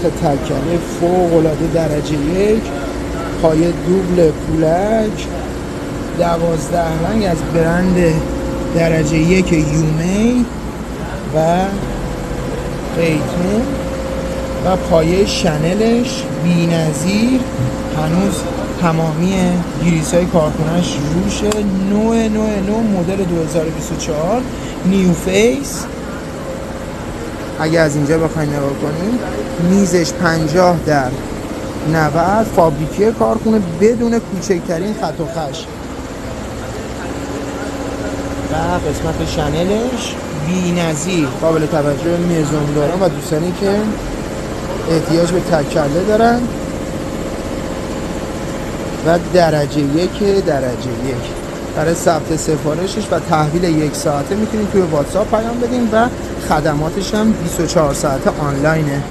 تکله فوق العاده درجه 1، پایه دوبل کولک، 12 رنگ از برند درجه 1 یومی و قیتون و پایه شنلش بی‌نظیر. هنوز تمامی گریس های کارخونهش روشه. نوع مدل 2024 نیو فیس. اگه از اینجا بخواید نگاه کنیم، میزش 50 در 90، فابریکه کارخونه بدون کوچکترین خط و خش و قسمت شنلش بی‌نظیر قابل توجه میزونداران و دوستانی که احتیاج به تکله دارن و درجه 1. برای ثبت سفارشش و تحویل 1 ساعته میتونید توی واتساپ پیام بدین و خدماتش هم 24 ساعته آنلاینه.